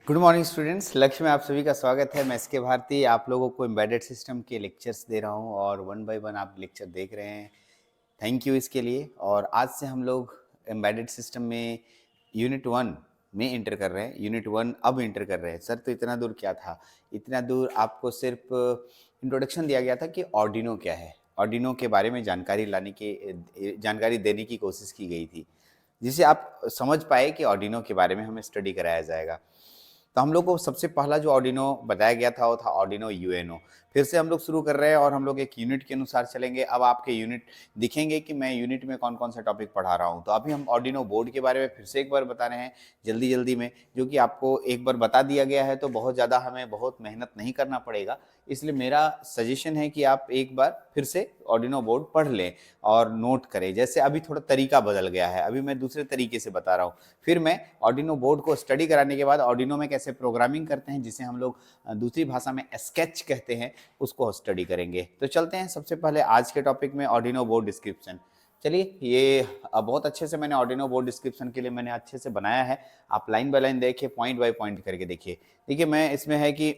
Good morning students, लक्ष्य में आप सभी का स्वागत है। मैं एसके भारती आप लोगों को एम्बेडेड सिस्टम के लेक्चर्स दे रहा हूं और वन बाय वन आप लेक्चर देख रहे हैं। थैंक यू इसके लिए। और आज से हम लोग एम्बेडेड सिस्टम में यूनिट 1 में इंटर कर रहे हैं। यूनिट 1 अब इंटर कर रहे हैं। सर तो इतना दूर क्या था? इतना दूर आपको सिर्फ इंट्रोडक्शन दिया गया था कि ऑर्डिनो क्या है, ऑर्डिनो के बारे में जानकारी देने की कोशिश की गई थी, जिसे आप समझ पाए कि ऑर्डिनो के बारे में हमें स्टडी कराया जाएगा। तो हम लोग को सबसे पहला जो ऑर्डिनो बताया गया था वो था ऑर्डिनो यूएनओ। फिर से हम लोग शुरू कर रहे हैं और हम लोग एक यूनिट के अनुसार चलेंगे। अब आपके यूनिट दिखेंगे कि मैं यूनिट में कौन कौन सा टॉपिक पढ़ा रहा हूँ। तो अभी हम ऑर्डिनो बोर्ड के बारे में फिर से एक बार बता रहे हैं जल्दी जल्दी में, जो कि आपको एक बार बता दिया गया है तो बहुत ज़्यादा हमें बहुत मेहनत नहीं करना पड़ेगा। इसलिए मेरा सजेशन है कि आप एक बार फिर से ऑर्डिनो बोर्ड पढ़ लें और नोट करें। जैसे अभी थोड़ा तरीका बदल गया है, अभी मैं दूसरे तरीके से बता रहा हूँ। फिर मैं ऑर्डिनो बोर्ड को स्टडी कराने के बाद ऑर्डिनो में कैसे प्रोग्रामिंग करते हैं, जिसे हम लोग दूसरी भाषा में स्केच कहते हैं, उसको स्टडी करेंगे। तो चलते हैं सबसे पहले आज के टॉपिक में, ऑर्डिनो बोर्ड डिस्क्रिप्शन। चलिए, ये बहुत अच्छे से मैंने ऑर्डिनो बोर्ड डिस्क्रिप्शन के लिए मैंने अच्छे से बनाया है। आप लाइन बाय लाइन देखिए, पॉइंट बाय पॉइंट करके देखिए। देखिए, मैं इसमें है कि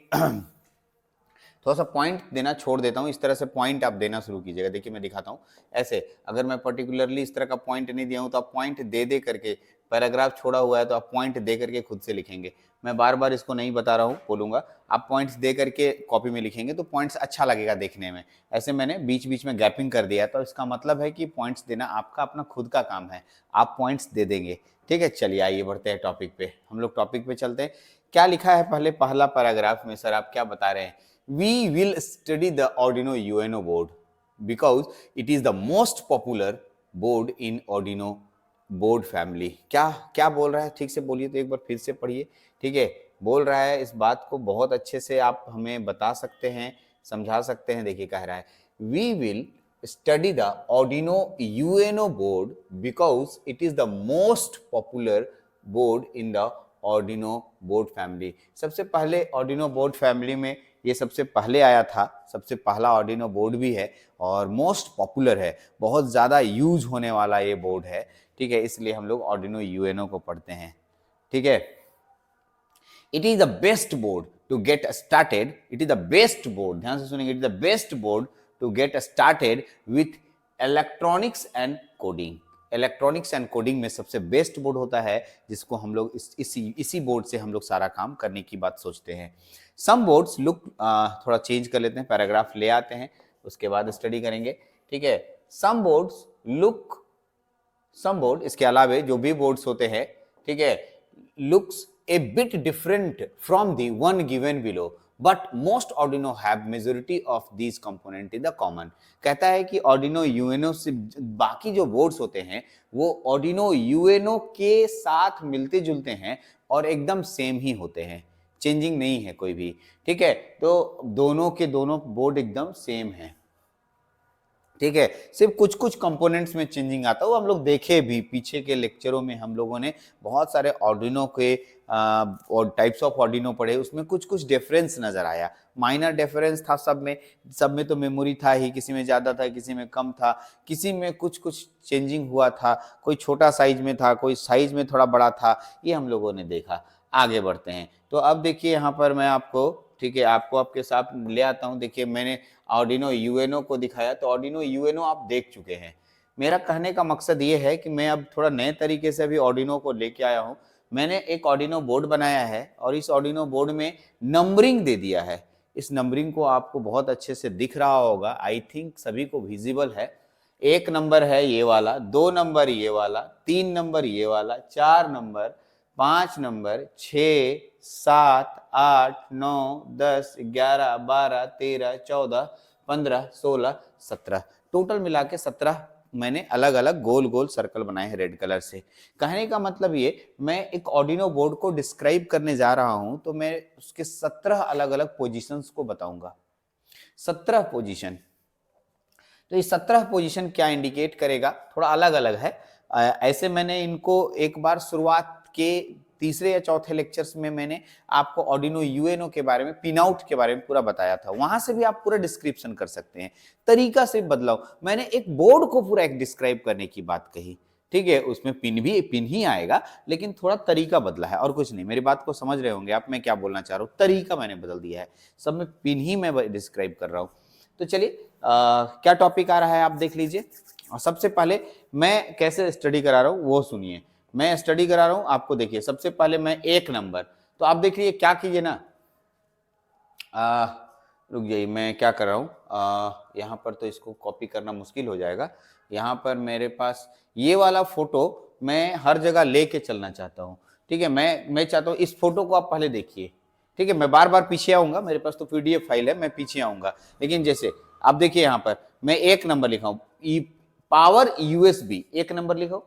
थोड़ा सा पॉइंट देना छोड़ देता हूँ, इस तरह से पॉइंट आप देना शुरू कीजिएगा। देखिए मैं दिखाता हूँ ऐसे। अगर मैं पर्टिकुलरली इस तरह का पॉइंट नहीं दिया हूँ तो आप पॉइंट दे दे करके, पैराग्राफ छोड़ा हुआ है तो आप पॉइंट दे करके खुद से लिखेंगे। मैं बार बार इसको नहीं बता रहा हूँ, बोलूँगा। आप पॉइंट्स दे करके कॉपी में लिखेंगे तो पॉइंट्स अच्छा लगेगा देखने में। ऐसे मैंने बीच बीच में गैपिंग कर दिया, तो इसका मतलब है कि पॉइंट्स देना आपका अपना खुद का काम है, आप पॉइंट्स दे देंगे। ठीक है, चलिए आइए बढ़ते हैं टॉपिक पे। हम लोग टॉपिक पे चलते हैं। क्या लिखा है पहले पहला पैराग्राफ में? सर आप क्या बता रहे हैं? We will study the Arduino UNO board because it is the most popular board in Arduino board family। क्या क्या बोल रहा है? ठीक से बोलिए, तो एक बार फिर से पढ़िए। ठीक है, बोल रहा है इस बात को बहुत अच्छे से आप हमें बता सकते हैं, समझा सकते हैं। देखिए कह रहा है We will study the Arduino UNO board because it is the most popular board in the Arduino board family। सबसे पहले Arduino board family में ये सबसे पहले आया था, सबसे पहला ऑर्डिनो बोर्ड भी है और मोस्ट पॉपुलर है, बहुत ज़्यादा यूज होने वाला ये बोर्ड है। ठीक है, इसलिए हम लोग ऑर्डिनो यूएनओ को पढ़ते हैं। ठीक है, it is the best board to get started. It is the best board, ध्यान से सुनेंगे, it is the best board to get started with electronics and coding. Electronics and coding में सबसे बेस्ट बोर्ड होता है, जिसको हम लोग इसी बोर्ड से हम लोग सारा काम करने की बात सोचते हैं। सम बोर्ड्स लुक, थोड़ा चेंज कर लेते हैं, पैराग्राफ ले आते हैं, उसके बाद स्टडी करेंगे। ठीक है, सम बोर्ड इसके अलावे जो भी बोर्ड्स होते हैं, ठीक है, looks A bit different from the one given below, but most Arduino have majority of these component in the common. कहता है कि ऑर्डिनो यूएनओ से बाकी जो बोर्ड्स होते हैं वो ऑर्डिनो यूएनओ के साथ मिलते जुलते हैं और एकदम सेम ही होते हैं, चेंजिंग नहीं है कोई भी। ठीक है, तो दोनों के दोनों बोर्ड एकदम सेम है। ठीक है, सिर्फ कुछ कुछ कंपोनेंट्स में चेंजिंग आता है, वो हम लोग देखे भी पीछे के लेक्चरों में। हम लोगों ने बहुत सारे ऑर्डिनो के और टाइप्स ऑफ ऑर्डिनो पढ़े, उसमें कुछ कुछ डिफरेंस नजर आया। माइनर डिफरेंस था सब में तो मेमोरी था ही, किसी में ज्यादा था, किसी में कम था, किसी में कुछ कुछ चेंजिंग हुआ था, कोई छोटा साइज में था, कोई साइज में थोड़ा बड़ा था, ये हम लोगों ने देखा। आगे बढ़ते हैं। तो अब देखिए यहाँ पर मैं आपको, ठीक है, आपको आपके साथ ले आता हूँ। देखिए मैंने ऑर्डिनो यूएनओ को दिखाया, तो ऑर्डिनो यूएनओ आप देख चुके हैं। मेरा कहने का मकसद ये है कि मैं अब थोड़ा नए तरीके से अभी ऑर्डिनो को लेके आया हूँ। मैंने एक ऑर्डिनो बोर्ड बनाया है और इस ऑर्डिनो बोर्ड में नंबरिंग दे दिया है। इस नंबरिंग को आपको बहुत अच्छे से दिख रहा होगा, आई थिंक सभी को विजिबल है। 1 नंबर है ये वाला, 2 नंबर ये वाला, 3 नंबर ये वाला, 4 नंबर, 5 नंबर, 6, 7, 8, 9, 10, 11, 12, 13, 14, 15, 16, 17, टोटल मिला के 17 मैंने अलग अलग गोल गोल सर्कल बनाए हैं रेड कलर से। कहने का मतलब ये, मैं एक ऑर्डिनो बोर्ड को डिस्क्राइब करने जा रहा हूं तो मैं उसके 17 अलग अलग पोजीशंस को बताऊंगा। 17 पोजीशन। तो ये 17 पोजीशन क्या इंडिकेट करेगा, थोड़ा अलग अलग है। ऐसे मैंने इनको एक बार शुरुआत के तीसरे या चौथे लेक्चर्स में मैंने आपको ऑर्डिनो यूएनओ के बारे में, पिन आउट के बारे में पूरा बताया था। वहां से भी आप पूरा डिस्क्रिप्शन कर सकते हैं, तरीका से बदलाव। मैंने एक बोर्ड को पूरा एक डिस्क्राइब करने की बात कही, ठीक है, उसमें पिन ही आएगा, लेकिन थोड़ा तरीका बदला है और कुछ नहीं। मेरी बात को समझ रहे होंगे आप, मैं क्या बोलना चाह रहा हूँ, तरीका मैंने बदल दिया है, सब में पिन ही मैं डिस्क्राइब कर रहा हूँ। तो चलिए क्या टॉपिक आ रहा है आप देख लीजिए। और सबसे पहले मैं कैसे स्टडी करा रहा हूँ वो सुनिए। मैं स्टडी करा रहा हूँ आपको, देखिए सबसे पहले मैं एक नंबर, तो आप देख लीजिए क्या कीजिए ना, रुक जाइए, मैं क्या कर रहा हूँ, यहाँ पर तो इसको कॉपी करना मुश्किल हो जाएगा। यहाँ पर मेरे पास ये वाला फोटो मैं हर जगह लेके चलना चाहता हूँ, ठीक है। मैं चाहता हूँ इस फोटो को आप पहले देखिए, ठीक है। मैं बार बार पीछे आऊंगा, मेरे पास तो पीडीएफ फाइल है, मैं पीछे आऊंगा, लेकिन जैसे आप देखिए यहाँ पर मैं एक नंबर लिखा हूँ, पावर यूएसबी, एक नंबर लिखा हूँ,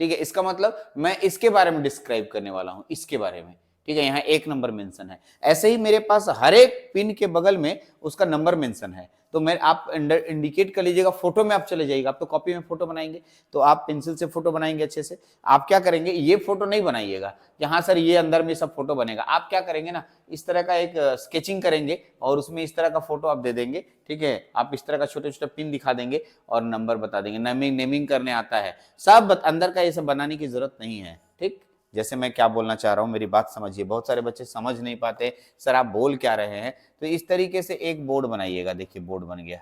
ठीक है। इसका मतलब मैं इसके बारे में डिस्क्राइब करने वाला हूँ, इसके बारे में, ठीक है। यहाँ एक नंबर मेंशन है। ऐसे ही मेरे पास हर एक पिन के बगल में उसका नंबर मेंशन है, तो मैं आप इंडिकेट कर लीजिएगा। फोटो में आप चले जाइएगा, आप तो कॉपी में फोटो बनाएंगे, तो आप पेंसिल से फोटो बनाएंगे अच्छे से। आप क्या करेंगे, ये फोटो नहीं बनाइएगा जहां सर ये अंदर में सब फोटो बनेगा। आप क्या करेंगे ना, इस तरह का एक स्केचिंग करेंगे और उसमें इस तरह का फोटो आप दे देंगे, ठीक है। आप इस तरह का छोटे छोटे पिन दिखा देंगे और नंबर बता देंगे। नेमिंग करने आता है सब, अंदर का ये सब बनाने की जरूरत नहीं है, ठीक। जैसे मैं क्या बोलना चाह रहा हूं, मेरी बात समझिए। बहुत सारे बच्चे समझ नहीं पाते सर आप बोल क्या रहे हैं, तो इस तरीके से एक बोर्ड बनाइएगा। देखिए बोर्ड बन गया,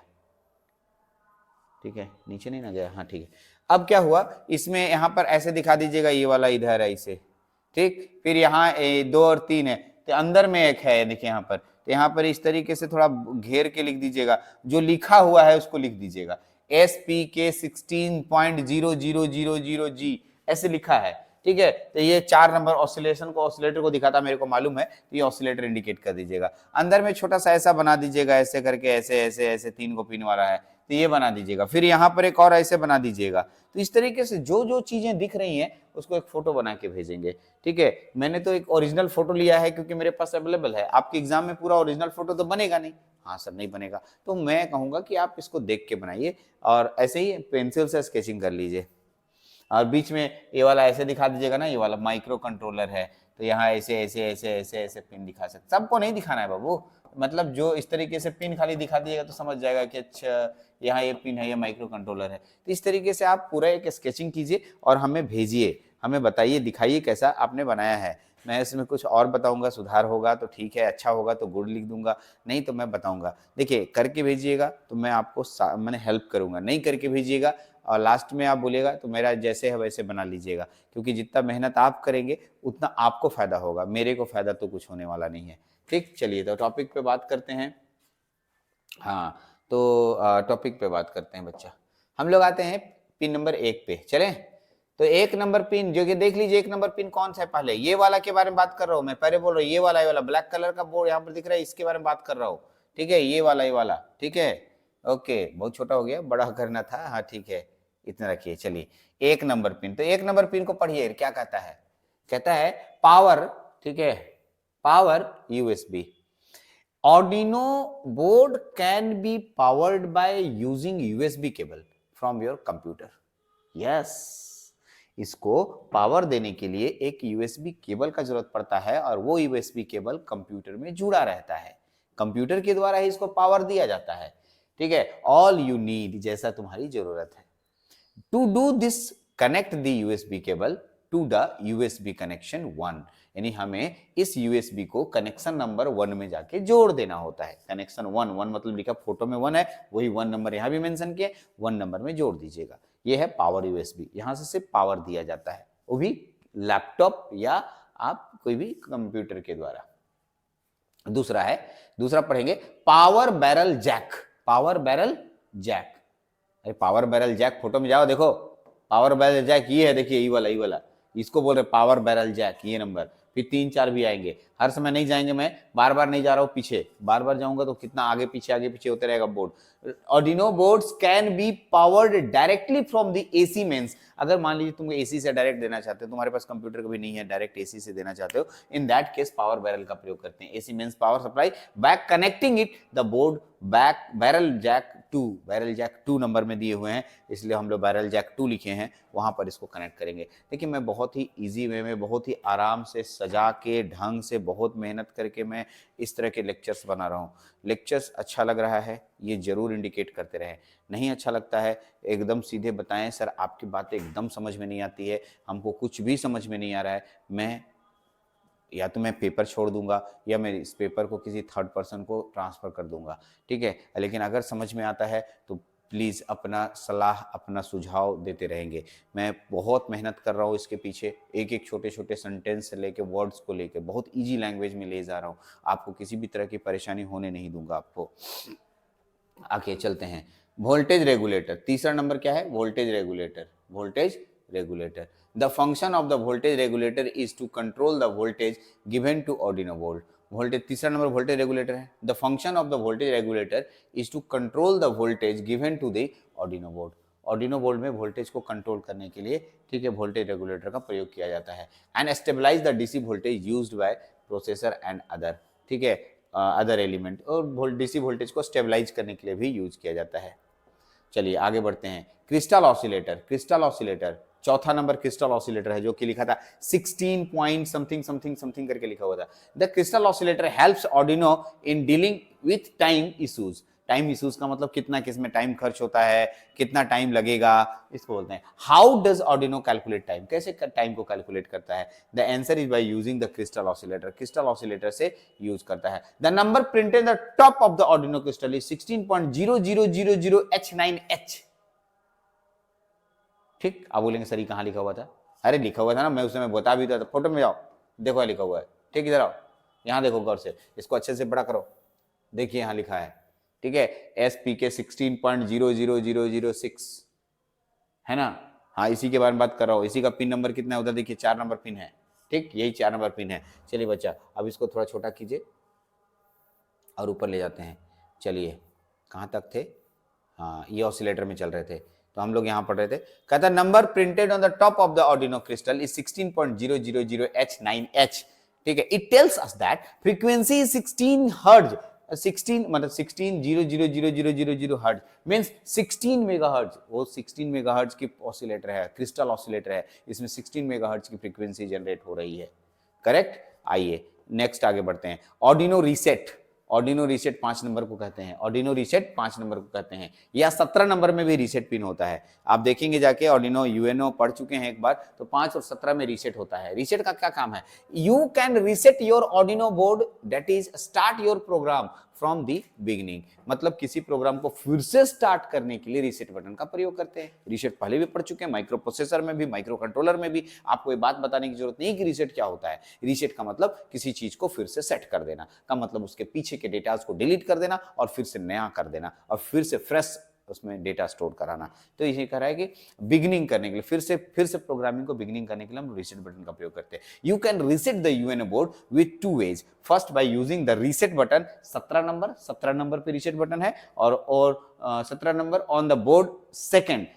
ठीक है, नीचे नहीं ना गया, हाँ ठीक है। अब क्या हुआ, इसमें यहाँ पर ऐसे दिखा दीजिएगा, ये वाला इधर है इसे, ठीक। फिर यहाँ 2 और 3 है, तो अंदर में एक है, देखिए यहाँ पर, तो यहाँ पर इस तरीके से थोड़ा घेर के लिख दीजिएगा, जो लिखा हुआ है उसको लिख दीजिएगा। SPK 16.0000G ऐसे लिखा है, ठीक है। तो ये 4 नंबर ऑसिलेटर को दिखाता, मेरे को मालूम है, तो ये ऑसिलेटर इंडिकेट कर दीजिएगा। अंदर में छोटा सा ऐसा बना दीजिएगा, ऐसे करके, ऐसे ऐसे ऐसे 3 को पिन वाला है, तो ये बना दीजिएगा। फिर यहाँ पर एक और ऐसे बना दीजिएगा। तो इस तरीके से जो जो चीजें दिख रही हैं उसको एक फोटो बना के भेजेंगे, ठीक है। मैंने तो एक ओरिजिनल फोटो लिया है क्योंकि मेरे पास अवेलेबल है। आपके एग्जाम में पूरा ओरिजिनल फोटो तो बनेगा नहीं, हाँ सर नहीं बनेगा, तो मैं कहूंगा कि आप इसको देख के बनाइए और ऐसे ही पेंसिल से स्केचिंग कर लीजिए। और बीच में ये वाला ऐसे दिखा दीजिएगा ना, ये वाला माइक्रो कंट्रोलर है, तो यहाँ ऐसे ऐसे ऐसे ऐसे ऐसे पिन दिखा सकते। सबको नहीं दिखाना है बाबू, मतलब जो इस तरीके से पिन खाली दिखा दीजिएगा तो समझ जाएगा कि अच्छा यहाँ ये पिन है, ये माइक्रो कंट्रोलर है। तो इस तरीके से आप पूरा एक स्केचिंग कीजिए और हमें भेजिए, हमें बताइए, दिखाइए कैसा आपने बनाया है। मैं इसमें कुछ और बताऊंगा, सुधार होगा तो ठीक है, अच्छा होगा तो गुड लिख दूंगा, नहीं तो मैं बताऊंगा। देखिए करके भेजिएगा तो मैं आपको मैंने हेल्प करूंगा, नहीं करके भेजिएगा और लास्ट में आप बोलिएगा तो मेरा जैसे है वैसे बना लीजिएगा, क्योंकि जितना मेहनत आप करेंगे उतना आपको फायदा होगा, मेरे को फायदा तो कुछ होने वाला नहीं है, ठीक। चलिए तो टॉपिक पे बात करते हैं। हाँ, तो टॉपिक पे बात करते हैं बच्चा। हम लोग आते हैं पिन नंबर 1 पे, चलें। तो 1 नंबर पिन जो कि देख लीजिए, 1 नंबर पिन कौन सा है, पहले ये वाला के बारे में बात कर रहा हूँ मैं, पहले बोल रहा हूँ ये वाला ब्लैक कलर का बोर्ड यहाँ पर दिख रहा है, इसके बारे में बात कर रहा हूँ, ठीक है। ये वाला, ठीक है, ओके। बहुत छोटा हो गया, बड़ा करना था, हाँ ठीक है, इतना रखिए। चलिए 1 नंबर पिन, तो 1 नंबर पिन को पढ़िए क्या कहता है, कहता है पावर, ठीक है, power USB. Arduino board can be powered by using USB cable from your computer. Yes, इसको पावर देने के लिए एक USB केबल का जरूरत पड़ता है और वो USB केबल कंप्यूटर में जुड़ा रहता है, कंप्यूटर के द्वारा ही इसको पावर दिया जाता है, ठीक है। ऑल यू नीड, जैसा तुम्हारी जरूरत है। To do this connect the USB cable to the USB connection 1, यानी हमें इस यूएसबी को कनेक्शन नंबर 1 में जाके जोड़ देना होता है। कनेक्शन 1 मतलब लिखा फोटो में 1 है, वही 1 नंबर यहाँ भी मेंशन किया, 1 नंबर में जोड़ दीजिएगा। ये है पावर यूएसबी, यहाँ से सिर्फ पावर दिया जाता है, वो भी लैपटॉप या आप कोई भी कंप्यूटर के द्वारा। दूसरा पढ़ेंगे power barrel jack. Power barrel jack, अरे पावर बैरल जैक फोटो में जाओ देखो, पावर बैरल जैक ये है, देखिए ये वाला इसको बोल रहे पावर बैरल जैक, ये नंबर। फिर 3-4 भी आएंगे, हर समय नहीं जाएंगे, मैं बार बार नहीं जा रहा हूँ पीछे, बार बार जाऊंगा तो कितना आगे पीछे होते रहेगा board. Arduino boards can be powered directly from the AC mains। अगर मान लीजिए तुम एसी से डायरेक्ट देना चाहते हो, तुम्हारे पास कंप्यूटर कभी नहीं है, डायरेक्ट एसी से देना चाहते हो, in that case power barrel का प्रयोग करते हैं। AC means power supply, back connecting it the board back barrel jack 2, barrel jack 2 number में दिए हुए हैं, इसलिए हम लोग बैरल जैक 2 लिखे हैं, वहां पर इसको कनेक्ट करेंगे। देखिए मैं बहुत ही ईजी वे में, बहुत ही आराम से सजा के ढंग से बहुत मेहनत करके मैं इस तरह के लेक्चर्स बना रहा हूँ। लेक्चर्स अच्छा लग रहा है ये ज़रूर इंडिकेट करते रहें, नहीं अच्छा लगता है एकदम सीधे बताएं सर आपकी बातें एकदम समझ में नहीं आती है, हमको कुछ भी समझ में नहीं आ रहा है, या तो मैं पेपर छोड़ दूंगा या मैं इस पेपर को किसी थर्ड पर्सन को ट्रांसफ़र कर दूंगा, ठीक है। लेकिन अगर समझ में आता है तो प्लीज़ अपना सलाह अपना सुझाव देते रहेंगे। मैं बहुत मेहनत कर रहा हूँ इसके पीछे, एक एक छोटे छोटे सेंटेंस से लेके वर्ड्स को लेके बहुत ईजी लैंग्वेज में ले जा रहा हूँ, आपको किसी भी तरह की परेशानी होने नहीं दूंगा आपको। आगे चलते हैं, वोल्टेज रेगुलेटर। तीसरा नंबर क्या है? Voltage regulator. Voltage regulator, the function of the voltage regulator is to control the voltage given to Arduino board. Voltage, तीसरा नंबर वोल्टेज रेगुलेटर है। The function of the voltage regulator is to control the voltage given to the Arduino board. Arduino board में voltage को control करने के लिए, ठीक है, voltage regulator का प्रयोग किया जाता है। And stabilise the DC voltage used by processor and other, ठीक है, अदर एलिमेंट, और डीसी वोल्टेज को स्टेबलाइज करने के लिए भी यूज किया जाता है। चलिए आगे बढ़ते हैं, क्रिस्टल ऑसिलेटर। क्रिस्टल ऑसिलेटर चौथा नंबर क्रिस्टल ऑसिलेटर है, जो कि लिखा था 16 पॉइंट समथिंग समथिंग समथिंग करके लिखा हुआ था। The crystal oscillator helps Arduino in dealing with time issues. Time issues का मतलब कितना किसमें टाइम खर्च होता है, कितना टाइम लगेगा, इसको बोलते हैं। How does Arduino calculate time, कैसे टाइम को कैलकुलेट करता है? The answer is by using the crystal oscillator. Crystal oscillator से यूज करता है। The number printed the top of the Arduino crystal is 16.0000h9h। ठीक, आप बोलेंगे सर ये कहां लिखा हुआ था? अरे लिखा हुआ था ना, मैं उस समय बता भी था, फोटो में जाओ देखो लिखा हुआ है, ठीक, इधर आओ, यहां देखो गौर से, इसको अच्छे से बड़ा करो, देखिए यहां लिखा है, ठीक है, SPK 16.00006 है ना। हाँ इसी के बारे में बात कर रहा हूँ। इसी का पिन नंबर कितना है उधर देखिए, 4 नंबर पिन है, ठीक, यही 4 नंबर पिन है। चलिए बच्चा अब इसको थोड़ा छोटा कीजिए और ऊपर ले जाते हैं। चलिए कहाँ तक थे? हाँ ये ऑसिलेटर में चल रहे थे, तो हम लोग यहाँ पढ़ रहे थे। कहता number printed on the top of the Arduino crystal is 16.000h9h, ठीक है। It tells us that frequency is 16 hertz. 16 मतलब 16.0000000 हर्ट्ज मींस 16 मेगाहर्ट्ज। वो 16 मेगाहर्ट्ज की ऑसिलेटर है, क्रिस्टल ऑसिलेटर है, इसमें 16 मेगाहर्ट्ज की फ्रीक्वेंसी जनरेट हो रही है, करेक्ट। आइए नेक्स्ट आगे बढ़ते हैं। Arduino reset. Arduino reset 5 number को कहते हैं। ऑर्डिनो रीसेट 5 नंबर को कहते हैं, या 17 नंबर में भी रीसेट पिन होता है। आप देखेंगे जाके, ऑर्डिनो यूएनओ पढ़ चुके हैं एक बार, तो 5 और 17 में रीसेट होता है। रीसेट का क्या काम है? You can reset your Arduino board, that is start your program from the beginning. मतलब किसी प्रोग्राम को फिर से स्टार्ट करने के लिए रीसेट बटन का प्रयोग करते हैं। रीसेट पहले भी पढ़ चुके हैं, माइक्रो प्रोसेसर में भी, माइक्रो कंट्रोलर में भी। आपको ये बात बताने की जरूरत नहीं कि रीसेट क्या होता है। रीसेट का मतलब किसी चीज को फिर से सेट कर देना का मतलब उसके पीछे के डेटास को डिलीट कर देना और फिर से नया कर देना और फिर से फ्रेश उसमें डेटा स्टोर कराना। तो ये कह रहा है कि बिगिनिंग करने के लिए, फिर से प्रोग्रामिंग को बिगिनिंग करने के लिए हम रीसेट बटन का प्रयोग करते हैं। You can reset the UNO board with 2 ways. First by using the reset button, 17 number पे रीसेट बटन है, और 17 number on the board second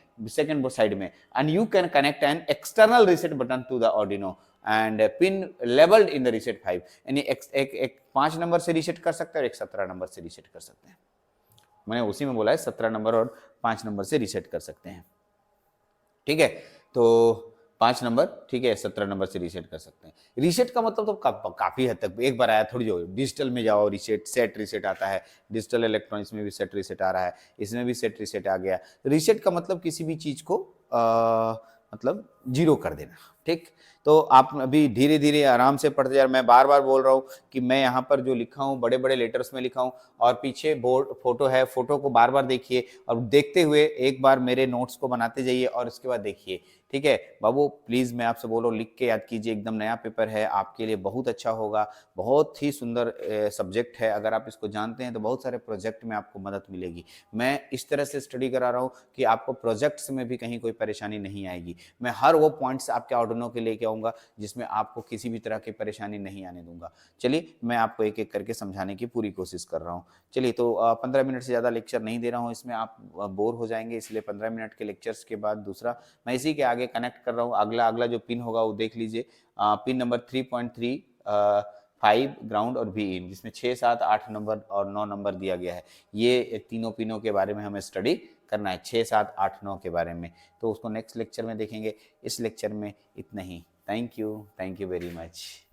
side में, and you can connect an external reset button to the Arduino and pin labelled in the reset 5। यानी एक 5 number से reset कर सकते हैं और एक 17 नंबर से रीसेट कर सकते हैं। मैंने उसी में बोला है 17 नंबर और 5 नंबर से रीसेट कर सकते हैं, ठीक है। तो 5 नंबर, ठीक है, 17 नंबर से रीसेट कर सकते हैं। रीसेट का मतलब तो काफी हद तक एक बार आया थोड़ी, जो डिजिटल में जाओ रीसेट, सेट रीसेट आता है, डिजिटल इलेक्ट्रॉनिक्स में भी सेट रीसेट आ रहा है, इसमें भी सेट रीसेट आ गया। रीसेट का मतलब किसी भी चीज को मतलब जीरो कर देना, ठीक। तो आप अभी धीरे धीरे आराम से पढ़ते जा रहे। मैं बार बार बोल रहा हूँ कि मैं यहाँ पर जो लिखा हूँ बड़े बड़े लेटर्स में लिखा हूँ, और पीछे बोर्ड फोटो है, फोटो को बार बार देखिए और देखते हुए एक बार मेरे नोट्स को बनाते जाइए और उसके बाद देखिए, ठीक है। बाबू प्लीज मैं आपसे बोल रहा हूँ, लिख के याद कीजिए, एकदम नया पेपर है, आपके लिए बहुत अच्छा होगा, बहुत ही सुंदर सब्जेक्ट है। अगर आप इसको जानते हैं तो बहुत सारे प्रोजेक्ट में आपको मदद मिलेगी। मैं इस तरह से स्टडी करा रहा हूँ कि आपको प्रोजेक्ट्स में भी कहीं कोई परेशानी नहीं आएगी। मैं हर वो पॉइंट्स आपके ऑर्डिनो के लेके आऊँगा जिसमें आपको किसी भी तरह की परेशानी नहीं आने दूंगा। चलिए मैं आपको एक एक करके समझाने की पूरी कोशिश कर रहा हूँ। चलिए तो 15 मिनट से ज़्यादा लेक्चर नहीं दे रहा हूँ, इसमें आप बोर हो जाएंगे, इसलिए 15 मिनट के लेक्चर्स के बाद दूसरा मैं इसी के आगे कनेक्ट कर रहा हूँ। अगला जो पिन होगा वो देख लीजिए, पिन नंबर 3.3 5 ग्राउंड और भी इन, जिसमें 6, 7, 8 नंबर और 9 नंबर दिया गया है। ये तीनों पिनों के बारे में हमें स्टडी करना है, 6, 7, 8, 9 के बारे में। तो उसको नेक्स्ट लेक्चर में देखेंगे। इस लेक्चर में इतना ही। Thank you very much.